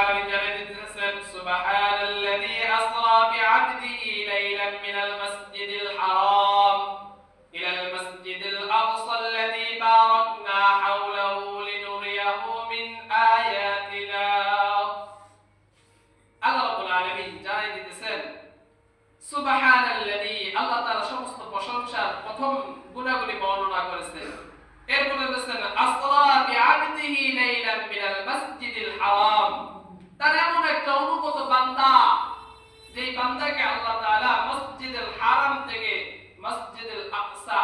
আলামিন জানিয়ে দিতেছেন সুবহানাল্লাযী আসরা বিআবদিহি লাইলান মিনাল মাসজিদিল হারাম ইলাল মাসজিদিল আকসা আল্লাযী বারাকনা হাওলাহু লিনুরিয়াহু মিন আয়াতিনা। আল্লাহ রাব্বুল আলামিন জানিয়ে দিতেছেন সুবহানাল্লাযী, আল্লাহ তাআলা সমস্ত প্রশংসার প্রথম গুণাবলী বর্ণনা করেছেন। এরপর বলেছেন আসরা বিআবদিহি লাইলান মিনাল মাসজিদিল হারাম, তার এমন একটা অনুগত বান্দা যেই বান্দাকে আল্লাহ তাআলা মসজিদুল হারাম থেকে মসজিদুল আকসা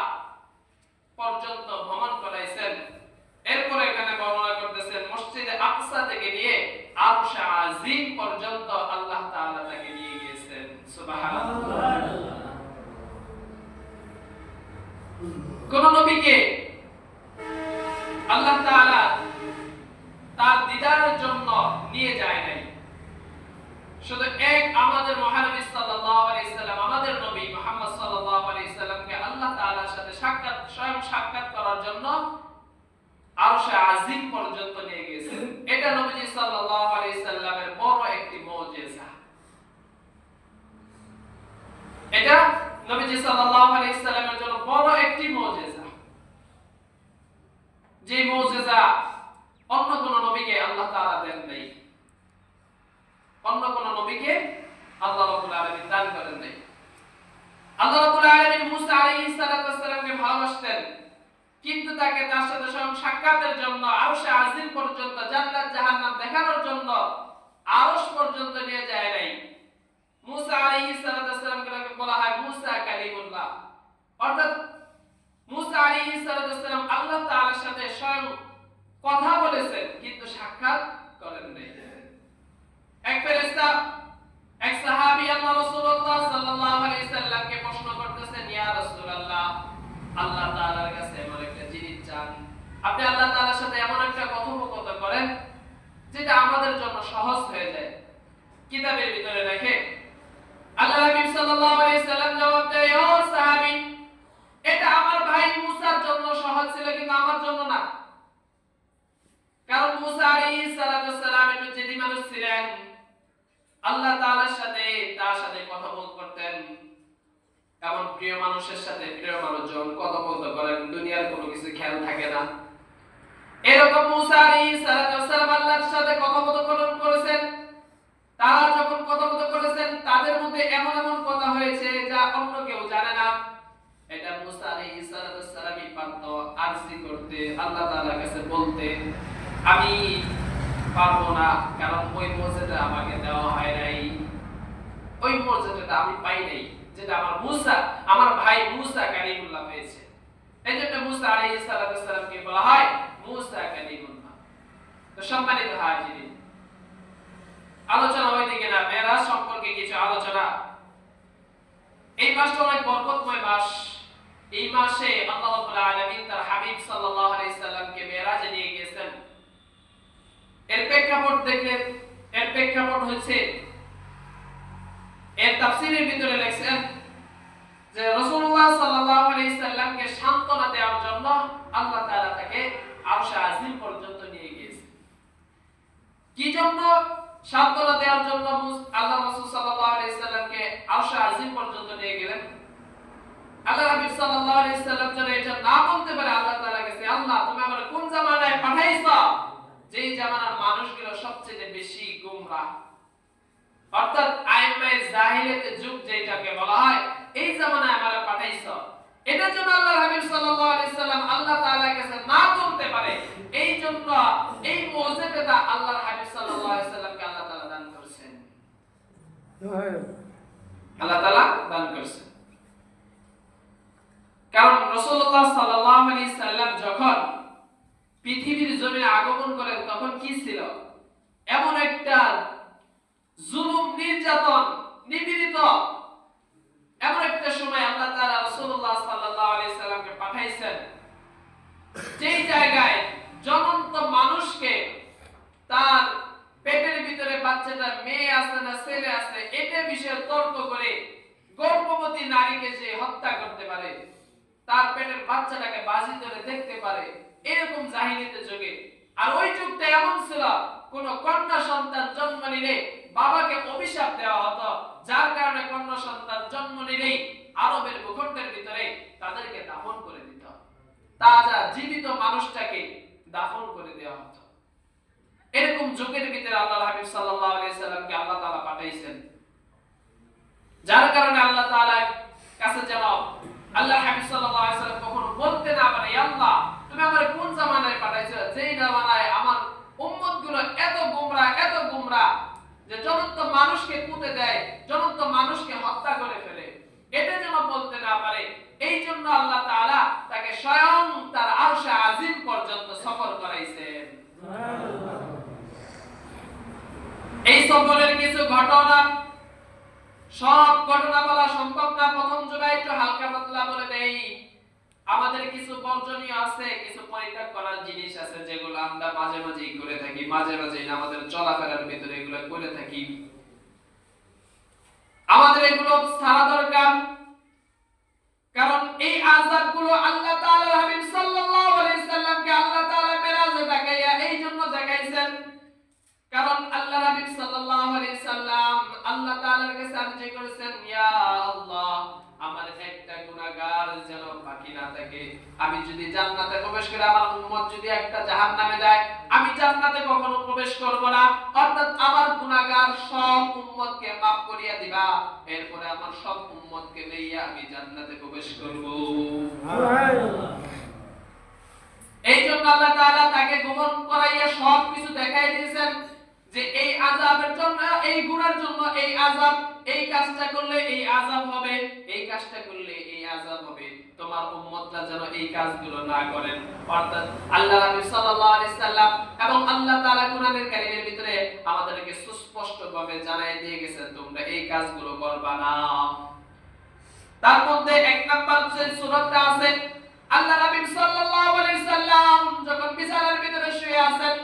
পর্যন্ত ভ্রমণ করাইছেন। এরপর এখানে বর্ণনা করতেছেন মসজিদে আকসা থেকে নিয়ে আরশে আজিম পর্যন্ত আল্লাহ তাআলা তাকে নিয়ে গিয়েছেন। সুবহানাল্লাহ। কোন নবীকে আল্লাহ তাআলা তার দিদারের জন্য নিয়ে যায় নাই, শুধু এক আমাদের মহানবী সাল্লাল্লাহু আলাইহি সাল্লাম, আমাদের নবী মুহাম্মদ সাল্লাল্লাহু আলাইহি সাল্লামকে আল্লাহ তাআলার সাথে স্বয়ং সাক্ষাৎ করার জন্য আরশে আজিম পর্যন্ত নিয়ে গিয়েছেন। এটা নবীজি সাল্লাল্লাহু আলাইহি সাল্লামের বড় একটি মুজিজা। এটা নবীজি সাল্লাল্লাহু আলাইহি সাল্লামের জন্য বড় একটি মুজিজা, যে মুজিজা অন্য কোন নবীকে আল্লাহ তাআলা দেন নাই, অন্য কোন নবীকে আল্লাহ রাব্বুল আলামিন দান করেন নাই। আল্লাহ রাব্বুল আলামিন মুসা আলাইহিস সালামকে ভালোবাসতেন, কিন্তু তাকে তার সাথে স্বয়ং সাক্ষাতের জন্য আরশে আজিম পর্যন্ত, জান্নাত জাহান্নাম দেখানোর জন্য আরশ পর্যন্ত নিয়ে যায় নাই। মুসা আলাইহিস সালামকে বলা হয় মুসা কালিমুল্লাহ, অর্থাৎ মুসা আলাইহিস সালাম আল্লাহ তাআলার সাথে স্বয়ং কথা বলেছেন কিন্তু সাক্ষাৎ করেন নাই। এক ফেরেশতা, এক সাহাবী আল্লাহ রাসূলুল্লাহ সাল্লাল্লাহু আলাইহি সাল্লামকে প্রশ্ন করতেছেন, ইয়া রাসূলুল্লাহ, আল্লাহ তাআলার কাছে এমন একটা জিনিস চান, আপনি আল্লাহ তাআলার সাথে এমন একটা কথোপকথন করেন যেটা আমাদের জন্য সহজ হয়ে যায়। কিতাবের ভিতরে লেখে আল্লাহ নবী সাল্লাল্লাহু আলাইহি সাল্লাম জবাব দেয়, ও সাহাবী, এটা আমার ভাই মুসার জন্য সহজ ছিল কিন্তু আমার জন্য না। কারণ মুসা আলাইহিস সালাম একটু জেদি মানুষ ছিলেন, আল্লাহ তাআলার সাথে তার সাথে কথা করতেন, এমন প্রিয় মানুষের সাথে প্রিয় মানুষজন কথোপকথন করেন, দুনিয়ার কোনো কিছু খেয়াল থাকে না। এরকম মুসা আলাইহিস সালাম আল্লাহর সাথে কথোপকথন করেছেন। তারা যখন কথোপকথন করেছেন তাদের মধ্যে এমন এমন কথা হয়েছে যা অন্য কেউ জানে না। এটা মুসা আলাইহিস সালামই পারত আরজি করতে, আল্লাহ তাআলার কাছে বলতে, আমি পারবো না, কারণ ওই মর্যাদা আমাকে দেওয়া হয় নাই, ওই মর্যাদাটা আমি পাই নাই যেটা আমার ভাই মুসা কালিমুল্লাহ পেয়েছে। এজন্য মুসা আলাইহিস সালামকে বলা হয় মুসা কালিমুল্লাহ। তো সম্মানিত হাজিরিন, আলোচনা ওইদিকে না, মেরাজ সম্পর্কে কিছু আলোচনা। এই মাসটা অনেক বরকতময় মাস। এই মাসে আল্লাহ রাব্বুল আলামিন তার হাবিব সাল্লাল্লাহু আলাইহি সাল্লামকে মেরাজে নিয়ে গেছেন। এর প্রেক্ষাপট হচ্ছে, এর তাফসীরের ভিতরে লেখছেন যে রাসূলুল্লাহ সাল্লাল্লাহু আলাইহি সাল্লামকে সান্ত্বনা দেওয়ার জন্য আল্লাহ তাআলা তাকে আরশে আজিম পর্যন্ত নিয়ে গিয়েছেন। কি জন্য সান্ত্বনা দেওয়ার জন্য আল্লাহ রাসূল সাল্লাল্লাহু আলাইহি সাল্লামকে আরশে আজিম পর্যন্ত নিয়ে গেলেন? আল্লাহ হাবিব সাল্লাল্লাহু আলাইহি সাল্লাম যেন এটা না বলতে পারে আল্লাহ তাআলা কাছে, আল্লাহ তুমি আমাকে কোন জামানায় পাঠাইছো যেই জামানার মানুষগুলো সবচেয়ে বেশি গোমরাহ, অর্থাৎ আইমায়ে জাহিলিয়াতের যুগ যেটাকে বলা হয়, এই জামানায় আমাকে পাঠাইছো। এটার জন্য আল্লাহ হাবিব সাল্লাল্লাহু আলাইহি সাল্লাম আল্লাহ তাআলার কাছে না বলতে পারে, এই জন্য এই মুজিজাটা আল্লাহর হাবিব সাল্লাল্লাহু আলাইহি সাল্লামকে আল্লাহ তাআলা দান করেছেন। আল্লাহ তাআলা দান করেছেন। কারণ রাসূলুল্লাহ সাল্লাল্লাহু আলাইহি সাল্লাম যখন পৃথিবীর জমিনে আগমন করেন তখন কি ছিল? এমন একটা জুলুম, নির্যাতন, নিপীড়িত এমন একটা সময় আল্লাহ তাআলা রাসূলুল্লাহ সাল্লাল্লাহু আলাইহি সাল্লামকে পাঠাইছেন, যেই জায়গায় জনন্ত মানুষকে তার পেটের ভিতরে বাচ্চাটা মেয়ে আছে না ছেলে আছে এটা বিষয়ে তর্ক করে গর্ভবতী নারীকে যে হত্যা করতে পারে, তার পেটের বাচ্চাটাকে বাজি ধরে দেখতে পারে, এরকম জাহিলিয়াতের যুগে। আর ওই যুগটা এমন ছিল কোন কন্যা সন্তান জন্ম নিলে বাবাকে অভিশাপ দেওয়া হতো, যার কারণে কন্যা সন্তান জন্ম নিলেই আরবের ভূখণ্ডের ভিতরে তাদেরকে দাফন করে দিত, তাজা জীবিত মানুষটাকে দাফন করে দেওয়া হতো। এরকম যুগের ভিতরে আল্লাহর হাবিব সাল্লাল্লাহু আলাইহি সাল্লামকে আল্লাহ তাআলা পাঠাইছেন, যার কারণে আল্লাহ তাআলার কাছে যেন আল্লাহর হাবিব সাল্লাল্লাহু আলাইহি সাল্লাম কখনো বলতে না পারে, আল্লাহ তুমি আমারে কোন জামানায় পাঠাইছো, যেই জামানায় আমার উম্মতগুলো এত গোমরাহ যে জ্বলন্ত মানুষকে পুঁতে দেয়, জ্বলন্ত মানুষকে হত্যা করে ফেলে, এটা যেন বলতে না পারে। এই জন্য আল্লাহ তাআলা তাকে স্বয়ং তার আরশে আজিম পর্যন্ত সফর করাইছেন। এই সফরের কিছু ঘটনা, সব ঘটনা বলা সম্ভব না, প্রথম যুগে একটু হালকা পাতলা বলে দেই। আমাদের কিছু বর্জনীয় আছে, কিছু পরিত্যাগ করার জিনিস আছে, যেগুলো আমরা মাঝে মাঝেই করে থাকি, মাঝে মাঝেই আমাদের চলাফেরার ভিতরে এগুলো করে থাকি। আমাদের এগুলো ছাড়া দরকার, কারণ এই আযাবগুলো আল্লাহ তাআলার হাবিব সাল্লাল্লাহু আলাইহি সাল্লামকে আল্লাহ তাআলা মেরাজে দেখাইয়া এই জন্য দেখাইছেন, কারণ আল্লাহর হাবিব সাল্লাল্লাহু আলাইহি সাল্লাম আল্লাহ তাআলার কাছে আরজি করেছেন, ইয়া আল্লাহ আমার একটা গুনাহগার যেন বাকি না থাকে, আমি যদি জান্নাতে প্রবেশ করি, আমার উম্মত যদি একটা জাহান্নামে যায়, আমি জান্নাতে কখনো প্রবেশ করব না, অর্থাৎ আমার গুনাহগার সব উম্মতকে maaf করিয়া দিবা, এরপরে আমার সব উম্মতকে লইয়া আমি জান্নাতে প্রবেশ করব। সুবহানাল্লাহ। এই জন্য আল্লাহ তাআলা তাকে গোপন করাইয়া সব কিছু দেখাই দিয়েছেন যে এই আযাবের জন্য, এই গুনার জন্য এই আযাব, এই কাজটা করলে এই আযাব হবে, এই কাজটা করলে এই আযাব হবে, তোমার উম্মতরা যেন এই কাজগুলো না করেন। অর্থাৎ আল্লাহর নবী সাল্লাল্লাহু আলাইহি সাল্লাম এবং আল্লাহ তাআলা কোরআনের কারীমের ভিতরে আমাদেরকে সুস্পষ্টভাবে জানাই দিয়ে গেছেন, তোমরা এই কাজগুলো করবা না। তার মধ্যে এক নাম্বার যে সূরাটা আছে, আল্লাহর নবী সাল্লাল্লাহু আলাইহি সাল্লাম যখন বিছানার ভিতরে শুয়ে আছেন,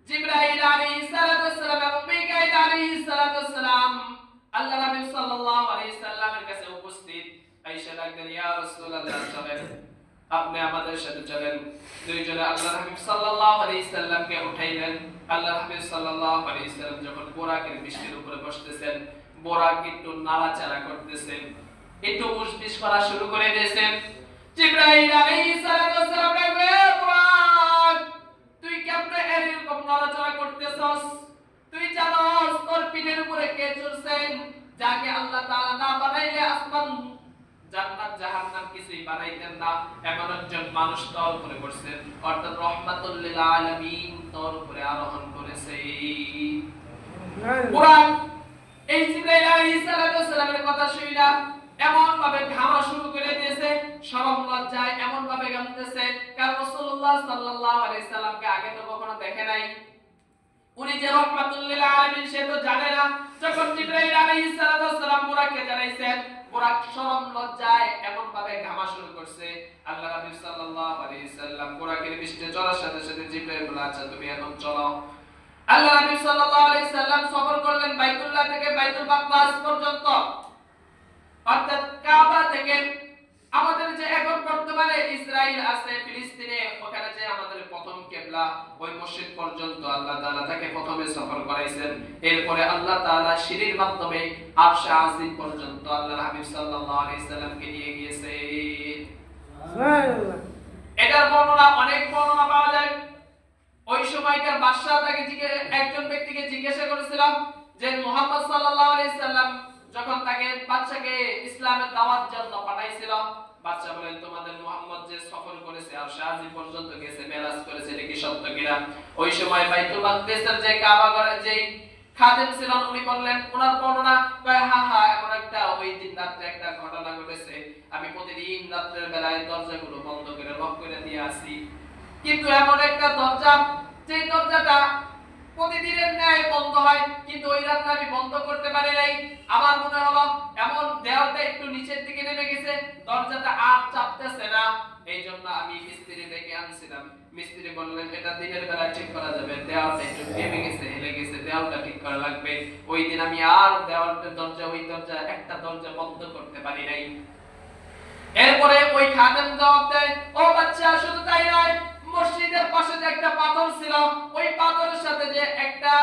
জিবরাইল আলাইহিস সালাম এবং মিকাইল আলাইহিস সালাম আল্লাহর নবী সাল্লাল্লাহু আলাইহি সাল্লামের কাছে উপস্থিত। আয়েশা ডাকলেন, ইয়া রাসূলুল্লাহ চলেন, আপনি আমাদের সাথে চলেন। দুইজনে আল্লাহর হাবিব সাল্লাল্লাহু আলাইহি সাল্লামকে উঠাইলেন। আল্লাহর হাবিব সাল্লাল্লাহু আলাইহি সাল্লাম যখন বোরাকের বৃষ্টির উপরে বসতেছেন, বোরাক একটু নাড়াচাড়া করতেছেন, একটু উসবিস করা শুরু করে দিয়েছেন। জিবরাইল আলাইহিস সালাম বললেন, বোরাক তুই কেমনে এরকম নাড়াচাড়া করতেছস? তুই জানোস তোর পিঠের উপরে কে চড়ছেন? যাকে আল্লাহ তাআলা না বানাইলে আসমান জান্নাত জাহান্নাম কিছুই বানাইতেন না, এমন একজন মানুষ তোর উপরে বসছেন, অর্থাৎ রাহমাতুল লিল আলামিন তোর উপরে আরোহণ করেছে। কুরআন এই জিবরাইল আলাইহিস সালামের কথা শুইলা এমন ভাবে ঘামা শুরু করে দিয়েছে, শরম লজ্জায় এমন ভাবে ঘামতেছে, কারণ রাসূলুল্লাহ সাল্লাল্লাহু আলাইহি সাল্লামকে আগে তো কখনো দেখে নাই, উনি যে রাহমাতুল লিল আলামিন সে তো জানে না। যখন জিবরাইল আলাইহিস সালাম বুরাককে জানাইছেন, বুরাক শরম লজ্জায় এমন ভাবে ঘামা শুরু করছে। আল্লাহর হাবিব সাল্লাল্লাহু আলাইহি সাল্লাম বুরাকের পিঠে চড়ার সাথে সাথে জিবরাইল বলে, আচ্ছা তুমি এখন চলো। আল্লাহর হাবিব সাল্লাল্লাহু আলাইহি সাল্লাম সফর করলেন বাইতুল্লাহ থেকে বাইতুল মাকদাস পর্যন্ত, অর্থাৎ কাবা থেকে আমাদের যে এখন বর্তমানে ইসরাইল আছে ফিলিস্তিনে, ওখানে যে আমাদের প্রথম কিবলা ওই মসজিদ পর্যন্ত আল্লাহ তাআলা তাকে প্রথমে সফর করাইছেন। এরপরে আল্লাহ তাআলা সিঁড়ির মাধ্যমে আরশে আজিম পর্যন্ত আল্লাহর হাবিব সাল্লাল্লাহু আলাইহি সাল্লামকে নিয়ে গিয়েছে। সুবহানাল্লাহ। এটার বর্ণনা অনেক বর্ণনা পাওয়া যায়। ওই সময়কার বাদশা তাকে একজন ব্যক্তিকে জিজ্ঞাসা করেছিল যে মুহাম্মদ সাল্লাল্লাহু আলাইহি সাল্লাম যখন তাকে বাদশাকে ইসলামের দাওয়াত জন্য পাঠাইছিল, বাদশা বলেন তোমাদের মুহাম্মদ যে সফর করেছে আর শাহজি পর্যন্ত গেছে, মেরাজ করেছে, এটা কি সত্য কিনা? ওই সময় বাইতুল মাকদিসের যে কাবা ঘরে যে খাদেম ছিলেন উনি বললেন, ওনার বর্ণনা কয় হ্যাঁ এমন একটা ওই দিন রাতে একটা ঘটনা ঘটেছে, আমি প্রতিদিন রাতের বেলায় দরজাগুলো বন্ধ করে লক করে দিয়ে আসি, কিন্তু এমন একটা দরজা যে দরজাটা প্রতিদিনের ন্যায় বন্ধ হয়, কিন্তু ওই রাতে আমি বন্ধ করতে পারি নাই। আমার মনে হলো এমন দেওয়ালটা একটু নিচের দিকে নেমে গেছে, দরজাটা আর চাপতেছে না, এই জন্য আমি মিস্ত্রি ডেকে আনছিলাম। মিস্ত্রি বললেন এটা দিনের বেলা ঠিক করা যাবে, দেওয়ালটা একটু নেমে গেছে, হেলে গেছে, দেওয়ালটা ঠিক করা লাগবে। ওই দিন আমি আর দেওয়ালটা দরজা ওই দরজা একটা দরজা বন্ধ করতে পারি নাই। এরপরে ওই খাদেম জবাব দেয়, ও বাচ্চা শুধু তাই নয়, মসজিদের পাশে যে একটা পাথর ছিল, ওই পাথরের সাথে যে একটা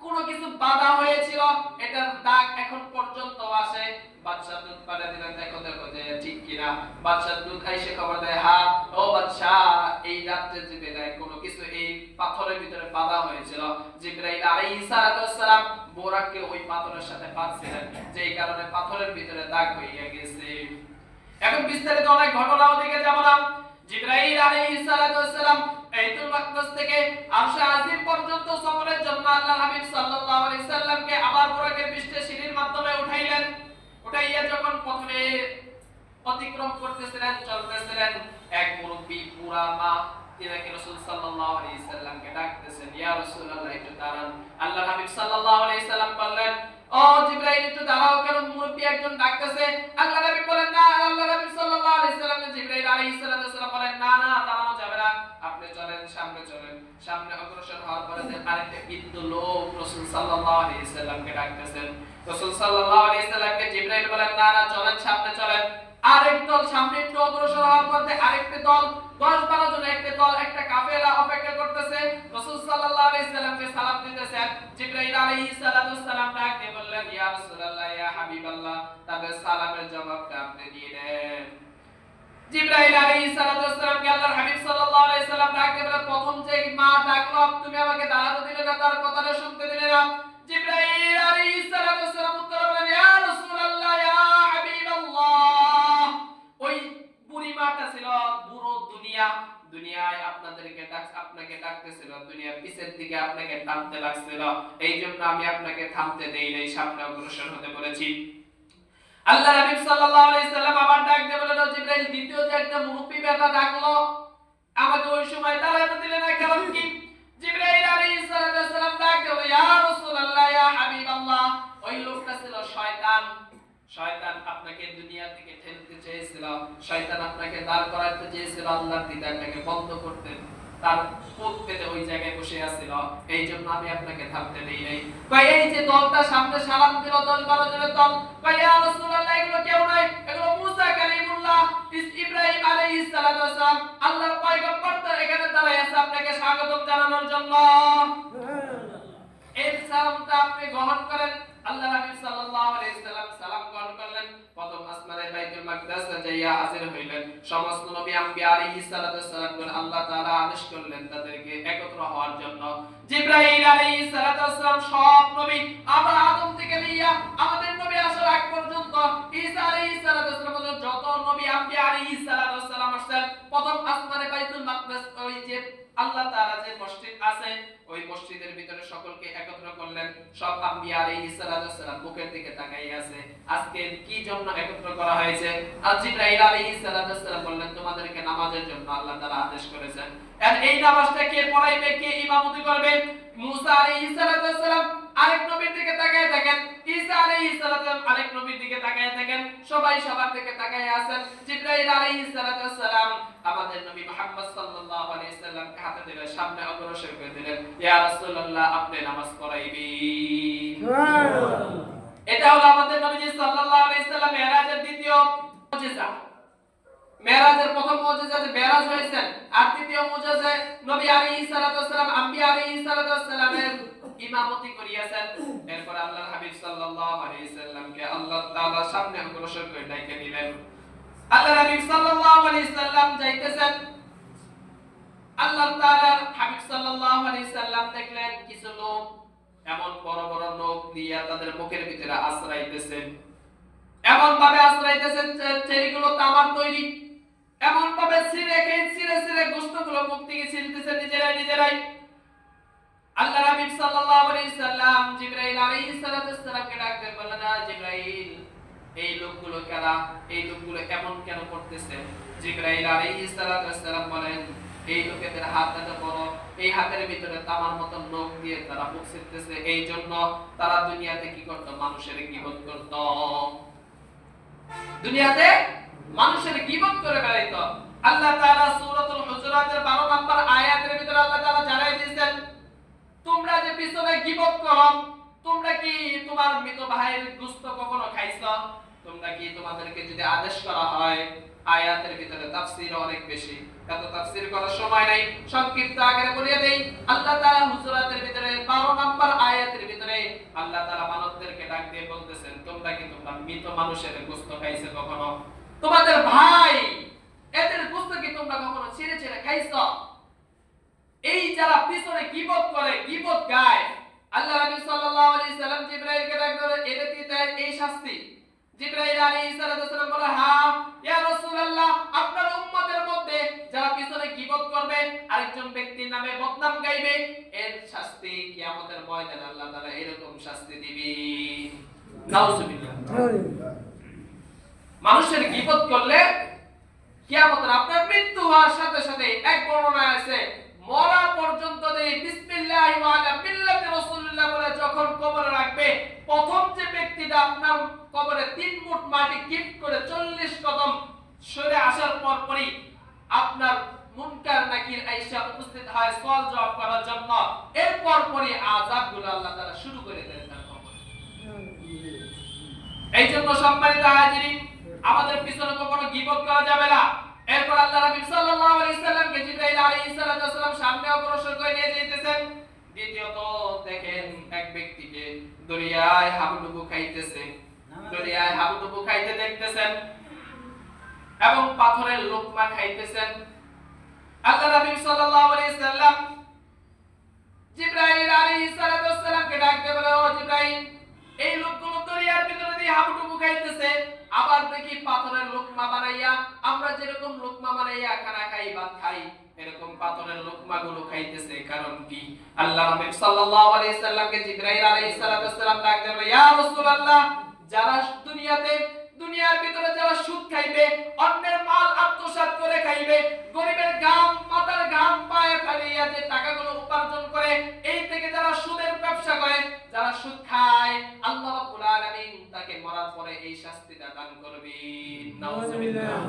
কোনো কিছু বাঁধা হয়েছিল, এটার দাগ এখন পর্যন্ত আছে। বাদশা দুধ পাড়া দিলেন, দেখো দেখো যে ঠিক কিনা। বাদশা দুধ এসে খবর দেয়, হ্যাঁ ও বাদশা, এই রাত্রে জিবরাইল কোনো কিছু এই পাথরের ভিতরে বাঁধা হয়েছিল। জিবরাইল আলাইহিস সালাম বোরাককে ওই পাথরের সাথে বাঁধছিলেন, যেই কারণে পাথরের ভিতরে দাগ হয়ে গেছে। এখন বিস্তারিত অনেক ঘটনাও দিকে যাব না। জিবরাইল আলাইহিস সালাম বাইতুল মাকদাস থেকে আরশে আজিম পর্যন্ত সফরের জন্য আল্লাহর হাবিব সাল্লাল্লাহু আলাইহি সাল্লামকে আবার বুরাকের পৃষ্ঠে সিঁড়ির মাধ্যমে উঠাইলেন। উঠাইয়া যখন প্রথমে অতিক্রম করতেছিলেন, চলতেছিলেন, এক মুরব্বি বুড়া মা তিনাকে রাসূল সাল্লাল্লাহু আলাইহি সাল্লামকে ডাকতেছেন, ইয়া রাসূলুল্লাহ একটু দাঁড়ান। আল্লাহর হাবিব সাল্লাল্লাহু আলাইহি সাল্লাম বললেন, ও জিবরাইল একটু দাঁড়াও, কেন মুরব্বি একজন ডাকতেছে। আল্লাহর হাবিব বলেন, না। আল্লাহর হাবিব সাল্লাল্লাহু আলাইহি সাল্লাম জিবরাইল আলাইহিস সালাম বলেন, না না, দাঁড়ানো যাবে না, আপনি চলেন, সামনে চলেন। সামনে অগ্রসর হওয়ার পরে আরেকটা বৃদ্ধ লোক রাসূল সাল্লাল্লাহু আলাইহি সাল্লামকে ডাকতেছেন। রাসূল সাল্লাল্লাহু আলাইহি সাল্লামকে জিবরাইল বলেন, না না, চলেন, সামনে চলেন। আরেক দল সামনে একটু অগ্রসর হওয়ার পর আরেকটা দল 10-12 জন একটা দল, একটা কাফেলা অপেক্ষা করতেছে। রাসূল সাল্লাল্লাহু আলাইহি সাল্লামকে সালাম দিতেছেন। জিবরাইল আলাইহিস সালাম ডাক দিয়ে বললেন, ইয়া রাসূলুল্লাহ, ইয়া হাবিবাল্লাহ, তাদের সালামের জবাবটা আপনি দিয়ে দেন। জিবরাইল আলাইহিস সালামকে আল্লাহর হাবিব সাল্লাল্লাহু আলাইহি সাল্লাম ডাক দিয়ে বললেন, প্রথম যে মা ডাকলো, তুমি আমাকে দাঁড়াতে দিলে না, তার কথাটা শুনতে দিলে না। জিবরাইল আলাইহিস সালাম উত্তর বলেন, ইয়া রাসূলুল্লাহ, ইয়া হাবিবাল্লাহ, ওই বুড়ি মাটা ছিল বুড়ো দুনিয়ায় আপনাকে ডাকতেছিল, দুনিয়ার পিছের দিকে আপনাকে টানতে লাগছিল, এইজন্য আমি আপনাকে থামতে দেই নাই, সামনে অগ্রসর হতে বলেছি। আল্লাহ নবী সাল্লাল্লাহু আলাইহি সাল্লাম আবার ডাক দিয়ে বললেন, জিবরাইল দ্বিতীয় যে একটা মুরব্বি বেটা ডাকলো, আমাকে ওই সময় দাঁড়াতে দিলে না, কারণ কি? জিবরাইল আলাইহিস সালাম ডাক দিয়ে, ইয়া রাসূলুল্লাহ, ইয়া হাবিবাল্লাহ, ওই লোকটা ছিল শয়তান। শয়তান আপনাকে দুনিয়া থেকে ঠেলতে চেয়েছিল, শয়তান আপনাকে দাঁড় করাতে চেয়েছিল, আল্লাহর দিদারটাকে বন্ধ করতে, তার পথ পেতে ওই জায়গায় বসে আছিল, এই জন্য আমি আপনাকে থামতে দেই নাই। কই এই যে দলটা সামনে সালাম দিল, 10-12 জনের দল, কই ইয়া রাসূলুল্লাহ, এগুলো কেউ নাই, এগুলো মুসা কালিমুল্লাহ, ইব্রাহিম আলাইহিস সালাম, আল্লাহর পয়গম্বর তো এখানে দাঁড়ায় আছে আপনাকে স্বাগতম জানানোর জন্য। এই সালামটা আপনি গ্রহণ করেন। আল্লাহর হাবিব সাল্লাল্লাহু আলাইহি সাল্লাম সালাম গ্রহণ করলেন। প্রথম আসমানে বাইতুল মাকদাসে যাইয়া হাজির হইলেন। সমস্ত নবী আম্বিয়া আলাইহিস সালাম আল্লাহ তাআলা আদেশ করলেন তাদেরকে একত্র হওয়ার জন্য। জিবরাইল আলাইহিস সালাম সব নবী, আদম থেকে নিয়ে আমাদের নবী আসার আগ পর্যন্ত, ঈসা আলাইহিস সালাম পর্যন্ত যত নবী আম্বিয়া আলাইহিস সালাম আসছেন, প্রথম আসমানে বাইতুল মাকদাস, ওই যে আল্লাহ তাআলা যে মসজিদ আছে, ওই মসজিদের ভিতরে সকলকে একত্র করলেন। সব আম্বিয়া আলাইহিস সালাম মুখের দিকে তাকাই আছে, আজকে কি জন্য একত্র করা হয়েছে? আর জিবরাইল আলাইহিস সালাম বললেন, তোমাদেরকে নামাজের জন্য আল্লাহ তাআলা আদেশ করেছেন। আর এই নামাজটা কে পড়াইবে, কে ইমামতি করবে? মুসা আলাইহিস সালাম আরেক নবীর দিকে তাকায় থাকেন, ঈসা আলাইহিস সালাম আরেক নবীর দিকে তাকায় থাকেন, সবাই সবার দিকে তাকায় আছেন। জিবরাইল আলাইহিস সালাম আমাদের নবী মুহাম্মদ সাল্লাল্লাহু আলাইহি সাল্লামকে হাতে ধরে সামনে অগ্রসর করে দিলেন, ইয়া রাসূলুল্লাহ, আপনি নামাজ পড়াইবেন। সুবহানাল্লাহ। এটা হলো আমাদের নবী সাল্লাল্লাহু আলাইহি সাল্লাম মেরাজের দ্বিতীয় মুজিজা। মেরাজের প্রথম মুজিজা যে মেরাজ হয়েছে, আর দ্বিতীয় মুজিজা নবী আলাইহিস সালাম আম্বিয়া আলাইহিস সালামের ইমামতি করিয়াছেন। এরপর আল্লাহর হাবিব সাল্লাল্লাহু আলাইহি সাল্লামকে আল্লাহ তাআলা সামনে অগ্রসর করে ডেকে নিলেন। আল্লাহর হাবিব সাল্লাল্লাহু আলাইহি সাল্লাম যাইতেছেন, আল্লাহ তাআলার হাবিব সাল্লাল্লাহু আলাইহি সাল্লাম দেখলেন কিছু লোক এমন বড় বড় নখ দিয়ে তাদের মুখের ভিতরে আশ্রাইতেছেন, এমন ভাবে আশ্রাইতেছেন যে যেগুলো তামার তৈরি, এমন ভাবে ছিঁড়ে গোশতগুলো মুখ থেকে ছিলতেছেন নিজেরাই। আল্লাহর হাবিব সাল্লাল্লাহু আলাইহি সাল্লাম জিবরাইল আলাইহিস সালামকে ডাক দিয়ে বললেন, জিবরাইল, এই লোকগুলো কারা? এই লোকগুলো এমন কেন করতেছে? জিবরাইল আলাইহিস সালাম বলেন, এই লোকেদের হাত এত বড়, এই হাতের ভিতরে তামার মতো নখ দিয়ে তারা মুখ ছিলতেছে, এই জন্য তারা দুনিয়াতে কি করত? মানুষের গীবত করত, দুনিয়াতে মানুষের গীবত করে বেড়াইতো। আল্লাহ তাআলা সূরাতুল হুজুরাতের 12 নম্বর আয়াতের ভিতরে আল্লাহ তাআলা জানাই দিয়েছেন, তোমরা যে পিছনে গীবত করো, তোমরা কি তোমার মৃত ভাইয়ের গোশত কখনো খাইছো? তোমরা কি, তোমাদেরকে যদি আদেশ করা হয় আয়াতের ভিতরে তাফসীর অনেক বেশি, এত তাফসীর করার সময় নাই, সংক্ষিপ্ত আকারে বলিয়ে দেই। আল্লাহ তাআলা হুজুরাতের ভিতরে 12 নম্বর আয়াতের ভিতরে আল্লাহ তাআলা মানবদেরকে ডাক দিয়ে বলতেছেন, তোমরা কি তোমরা মৃত মানুষের গোশত খাইছো কখনো? তোমাদের ভাই এদের গোশত কি তোমরা কখনো ছিঁড়ে ছিঁড়ে খাইছো? এই যারা পিছনে গীবত করে, গীবত গায়, আল্লাহ নবী সাল্লাল্লাহু আলাইহি সাল্লাম জিবরাইলকে ডাক ধরে, এটা কি তাই এই শাস্তি? জিবরাইল আলাইহিস সালাম বলে, হ্যাঁ ইয়া রাসূলুল্লাহ, আপনার উম্মতের মধ্যে যারা পিছনে গীবত করবে, আরেকজন ব্যক্তির নামে বদনাম গাইবে, এর শাস্তি কিয়ামতের ময়দানে আল্লাহ তাআলা এরকম শাস্তি দিবেন। নাউজুবিল্লাহ। মানুষের গীবত করলে কিয়ামতের আপনার মৃত্যু হওয়ার সাথে সাথে, এক বর্ণনায় আছে মরা পর্যন্ত দেই বিসমিল্লাহি ওয়া আলা মিল্লাতি রাসূলুল্লাহ বলে যখন কবরে রাখবে, প্রথম যে ব্যক্তিটা আপনার কবরে 3 মুঠ মাটি গিফট করে 40 কদম সরে আসার পরই আপনার মুনকার নাকির আয়েশা উপস্থিত হয় সওয়াল জবাব করার জন্য, এরপর পরই আযাবগুলো আল্লাহ তাআলা শুরু করে দেন তার কবরে। এইজন্য সম্মানিত হাজিরিন, আমাদের পিছনে কখনো গীবত করা যাবে না। এরপর আল্লাহ নবী সাল্লাল্লাহু আলাইহি সাল্লামকে জিবরাইল আলাইহিস সালাম সামনে অগ্রসর করে নিয়ে যাইতেছেন। দ্বিতীয়ত দেখেন এক ব্যক্তিকে দরিয়ায় হাবুডুবু খাইতেছে, দরিয়ায় হাবুডুবু খাইতে দেখতেছেন এবং পাথরের লোকমা খাইতেছেন। আল্লাহ নবী সাল্লাল্লাহু আলাইহি সাল্লাম জিবরাইল আলাইহিস সালামকে ডাকতে বলে, ও জিবরাইল, এই লোকগুলো দরিয়ার ভিতরে দিয়ে হাবুডুবু খাইতেছে, আবার দেখি পাথরের লোকমা বানাইয়া, আমরা যেরকম লোকমা বানাইয়া খানা খাই, ভাত খাই, এরকম পাথরের লোকমাগুলো খাইতেছে। কারণ কি? আল্লাহ নবী সাল্লাল্লাহু আলাইহি সাল্লামকে জিবরাইল আলাইহিস সালাম ডাকতে বলে, ইয়া রাসূলুল্লাহ, যারা দুনিয়ার ভিতরে যারা সুদ খাইবে, অন্যের মাল আত্মসাৎ করে খাইবে, গরিবের গাম মাথার ঘাম পায়ে ফেলিয়া যে টাকাগুলো উপার্জন করে, এই থেকে যারা সুদের ব্যবসা করে, যারা সুদ খায়, আল্লাহ রাব্বুল আলামিন তাকে মরার পরে এই শাস্তিটা দান করবেন। নাউজুবিল্লাহ।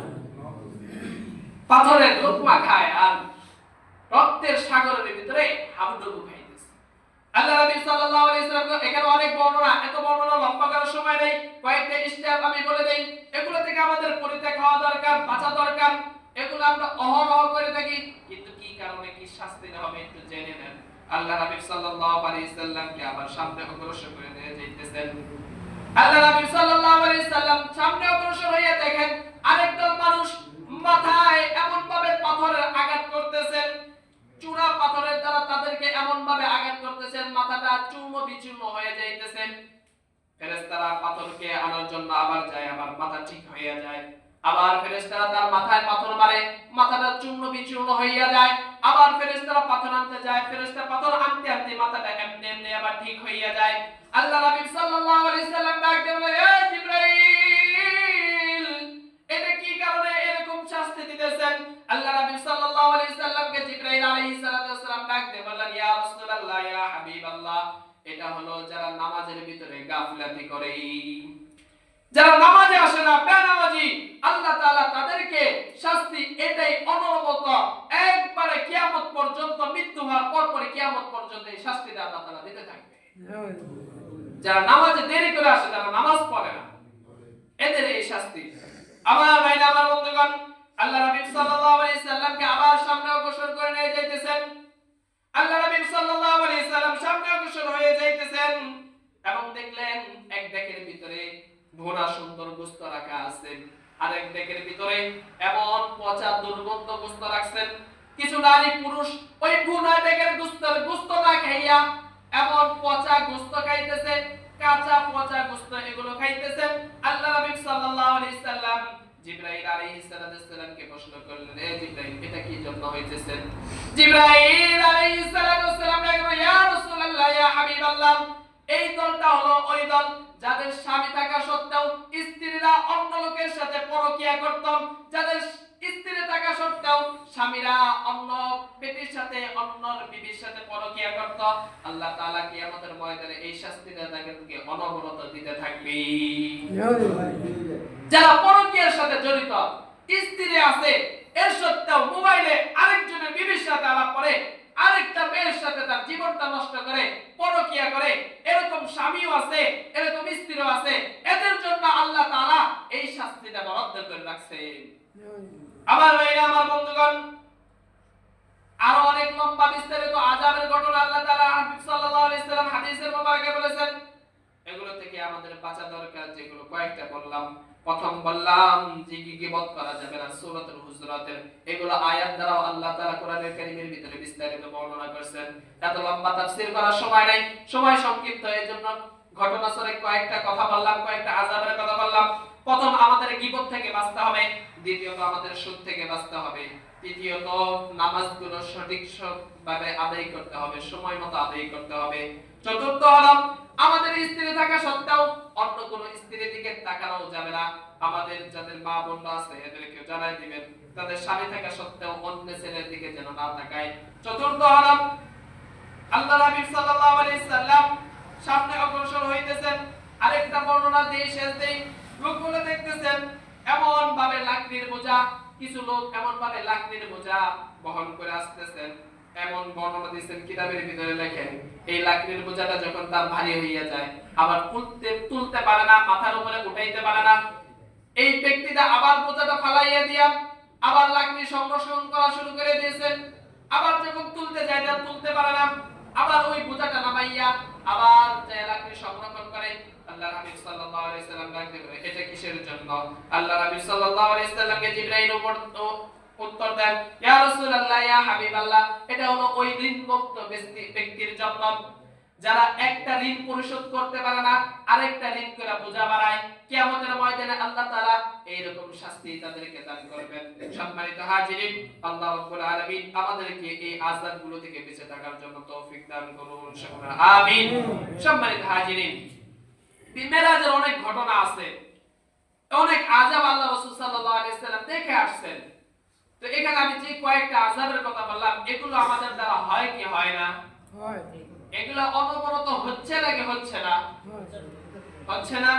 পাথরের লোকমা খায় আর রক্তের সাগরের ভিতরে হাবুডুবু খাইতেছে। আল্লাহ নবী সাল্লাল্লাহু আলাইহি সাল্লাম, এখানে অনেক বর্ণনা, এত বর্ণনা লম্বা করার সময় নেই, কয়েকটা স্টেপ আমি বলে দেই। এগুলো থেকে আমাদের পরিত্যাগ হওয়া দরকার, বাঁচা দরকার। এগুলো আমরা অহরহ করে থাকি, কিন্তু কি কারণে কি শাস্তি হবে একটু জেনে নেন। আল্লাহ নবী সাল্লাল্লাহু আলাইহি সাল্লামকে আবার সামনে অগ্রসর করে নিয়ে যাইতেছেন। আল্লাহ নবী সাল্লাল্লাহু আলাইহি সাল্লাম সামনে অগ্রসর হইয়া দেখেন আরেকদল মানুষ মাথায় এমন ভাবে পাথরের আঘাত করতেছেন, চূড়া পাথরের দ্বারা তাদেরকে এমন ভাবে আঘাত করতেছেন, মাথাটা চূর্ণ বিচূর্ণ হয়ে যাইতেছে। ফেরেশতারা পাথরকে আনার জন্য আবার যায়, আবার মাথা ঠিক হইয়া যায়। আবার ফেরেশতারা তার মাথায় পাথর মারে, মাথাটা চূর্ণ বিচূর্ণ হইয়া যায়। আবার ফেরেশতারা পাথর আনতে যায়, ফেরেশতা পাথর আনতে আনতে মাথাটা এমনি এমনি আবার ঠিক হইয়া যায়। আল্লাহ নবী সাল্লাল্লাহু আলাইহি সাল্লাম ডাকতে বলে, এ জিবরাইল, এটা কি কারণে এরকম শাস্তি দিতেছেন? আল্লাহ নবী সাল্লাল্লাহু আলাইহি সাল্লামকে জিবরাইল আলাইহিস সালাম ডাকতে বললেন, ইয়া রাসূলুল্লাহ, ইয়া হাবিবাল্লাহ, এটা হলো যারা নামাজের ভিতরে গাফলাতি করে, যারা নামাজে আসে না, বেনামাজি, আল্লাহ তাআলা তাদেরকে শাস্তি এটাই অনবরত একবারে কিয়ামত পর্যন্ত, মৃত্যু হওয়ার পরপরই কিয়ামত পর্যন্ত এই শাস্তিটা আল্লাহ তাআলা দিতে থাকবে। যারা নামাজে দেরি করে আসে, যারা নামাজ পড়ে না, এদের এই শাস্তি। আমার ভাইরা, আমার বন্ধুগণ, আল্লাহ নবী সাল্লাল্লাহু আলাইহি সাল্লামকে আবার সামনে অগ্রসর করে নিয়ে যাইতেছেন। আল্লাহ নবী সাল্লাল্লাহু আলাইহি সাল্লাম সামনে অগ্রসর হয়ে যাইতেছেন এবং দেখলেন এক ডেকের ভিতরে ভুনা সুন্দর গোশত রাখা আছে, আর এক ডেকের ভিতরে এমন পচা দুর্গন্ধ গোশত রাখছেন। কিছু নারী পুরুষ ওই ভুনা ডেকের গোশত না খাইয়া এমন পচা গোশত খাইতেছে, কাঁচা পচা গোশত এগুলো খাইতেছেন। আল্লাহ নবী সাল্লাল্লাহু আলাইহি সাল্লাম জিবরাইল আলাইহিস সালামকে প্রশ্ন করলেন, এ জিবরাইল, এটা কি জন্য হইতেছে? জিবরাইল আলাইহিস সালাম বললেন, ইয়া রাসূলুল্লাহ, ইয়া হাবিবাল্লাহ, এই দলটা হলো ওই দল যাদের স্বামী থাকা সত্ত্বেও স্ত্রীরা অন্য লোকের সাথে পরকিয়া করত, যাদের স্ত্রী থাকা সত্ত্বেও স্বামীরা অন্য বেটির সাথে, অন্য বিবির সাথে পরকিয়া করত। আল্লাহ তাআলা কিয়ামতের ময়দানে এই শাস্তিটা তাদেরকে অনবরত দিতে থাকবে। যারা পরকিয়ার সাথে জড়িত, স্ত্রী আছে, এর সত্ত্বেও মোবাইলে আরেকজনের বিবির সাথে আলাপ করে, আরেকটা মেয়ের সাথে তার জীবনটা নষ্ট করে, পরকিয়া করে, এরকম স্বামীও আছে, এরকম স্ত্রীও আছে। এদের জন্য আল্লাহ তাআলা এই শাস্তিটা বরাদ্দ করে রাখছেন। আমাদের বাঁচা দরকার, যেগুলো কয়েকটা বললাম। প্রথম বললাম যে গীবত করা যাবে না, সূরাতুল হুজুরাতের এগুলো আয়াত দ্বারা আল্লাহ তাআলা কোরআনের কারীমের ভিতরে বিস্তারিত বর্ণনা করেছেন। এত লম্বা তাফসীর করার সময় নাই, সময় সংক্ষিপ্ত, এজন্য ঘটনাচরে কয়েকটা কথা বললাম, কয়েকটা আযাবের কথা বললাম। প্রথম, আমাদের গীবত থেকে বাঁচতে হবে। দ্বিতীয়ত, আমাদের সুদ থেকে বাঁচতে হবে। তৃতীয়ত, নামাজগুলো সঠিকভাবে আদায় করতে হবে, সময় মতো আদায় করতে হবে। চতুর্থ হলো, আমাদের স্ত্রী থাকা সত্ত্বেও অন্য কোন স্ত্রীর দিকে তাকানো যাবে না। আমাদের যাদের মা বোনরা আছে এদেরকে জানাই দিবেন, তাদের স্বামী থাকা সত্ত্বেও অন্য ছেলের দিকে যেন না তাকায়। চতুর্থ হলো, আল্লাহ নবী সাল্লাল্লাহু আলাইহি সাল্লাম সামনে অগ্রসর হইতেছেন, আরেকটা বর্ণনা দিয়ে শেষ দেই। লোকগুলো দেখতেছেন এমন ভাবে লাকড়ির বোঝা, কিছু লোক এমন ভাবে লাকড়ির বোঝা বহন করে আসতেছেন, এমন বর্ণনা দিয়েছেন কিতাবের ভিতরে লেখেন, এই লাকড়ির বোঝাটা যখন তার ভারী হইয়া যায়, আবার তুলতে পারে না, মাথার উপরে উঠাইতে পারে না, এই ব্যক্তিটা আবার বোঝাটা ফালাইয়া দিয়া আবার লাকড়ি সংরক্ষণ করা শুরু করে দিয়েছেন। আবার যখন তুলতে যায় না, তুলতে পারে না, আবার ওই বোঝাটা নামাইয়া আবার যে লাকড়ি সংরক্ষণ করে। আল্লাহ নবী সাল্লাল্লাহু আলাইহি সাল্লাম ডাকতে বলে, এটা কিসের জন্য? আল্লাহ নবী সাল্লাল্লাহু আলাইহি সাল্লামকে জিবরাইল উত্তর দেন, ইয়া রাসূলুল্লাহ, ইয়া হাবিবাল্লাহ, এটা হলো ওই ঋণমুক্ত ব্যক্তির জন্য যারা একটা ঋণ পরিশোধ করতে পারে না, আরেকটা ঋণ করে বোঝা বাড়ায়। কিয়ামতের ময়দানে আল্লাহ তাআলা এইরকম শাস্তি তাদেরকে দান করবেন। সম্মানিত হাজিরিন, আল্লাহ রাব্বুল আলামিন আমাদেরকে এই আযাবগুলো থেকে বেঁচে থাকার জন্য তৌফিক দান করুন, সকলে আমিন। সম্মানিত হাজিরিন, মেরাজের অনেক ঘটনা আছে, অনেক আযাব আল্লাহ রাসূল সাল্লাল্লাহু আলাইহি সাল্লাম দেখে আসছেন। তো এখানে আমি যে কয়েকটা আযাবের কথা বললাম, এগুলো আমাদের দ্বারা হয় কি হয় না? হয়। এগুলো অনবরত হচ্ছে নাকি হচ্ছে না? হচ্ছে না।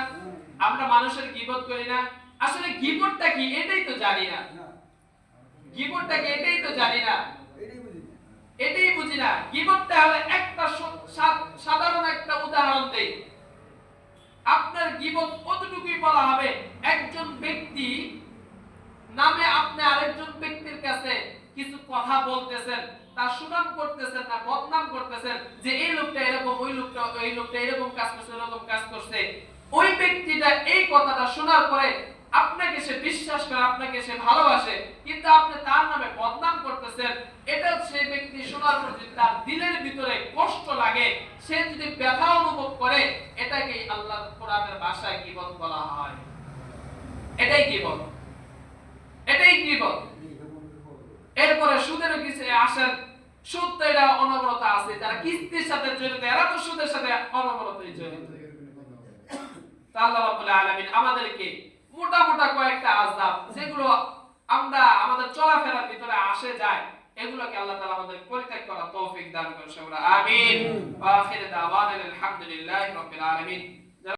আমরা মানুষের গীবত করি না। আসলে গীবতটা কি এটাই তো জানি না। গীবতটা কি এটাই তো জানি না। এটাই বুঝি না। গীবতটা হলো একটা সাধারণ একটা উদাহরণ দেই। আপনার গীবত কতটুকুই বলা হবে, একজন ব্যক্তি নামে আপনি আরেকজন ব্যক্তির কাছে কিছু কথা বলতেছেন, তার সুনাম করতেছেন না বদনাম করতেছেন, যে এই লোকটা এরকম, ওই লোকটা এরকম কাজ করছে, এরকম কাজ করছে। ওই ব্যক্তিটা এই কথাটা শোনার পরে আপনাকে সে বিশ্বাস করে, আপনাকে সে ভালোবাসে, কিন্তু আপনি তার নামে বদনাম করতেছেন। এটা সেই ব্যক্তি শোনার পর যদি তার দিলের ভিতরে কষ্ট লাগে, সে যদি ব্যথা অনুভব করে, এটাকে আল্লাহর কোরআনের ভাষায় গীবত বলা হয়। এটাই গীবত, এটাই গীবত। এরপরে সুদের কিছু আসেন, সুদ তো এটা অনবরত আছে, যারা কিস্তির সাথে জড়িত এরা তো সুদের সাথে অনবরতই জড়িত। আল্লাহ রাব্বুল আলামিন আমাদেরকে মোটা মোটা কয়েকটা আযাব, যেগুলো আমরা আমাদের চলাফেরার ভিতরে আসে যায়, এগুলোকে আল্লাহ তাআলা আমাদের পরিত্যাগ করার তৌফিক দান করুন, আমিন। ওয়া আখির দাওয়ানা আলহামদুলিল্লাহি রাব্বিল আলামিন।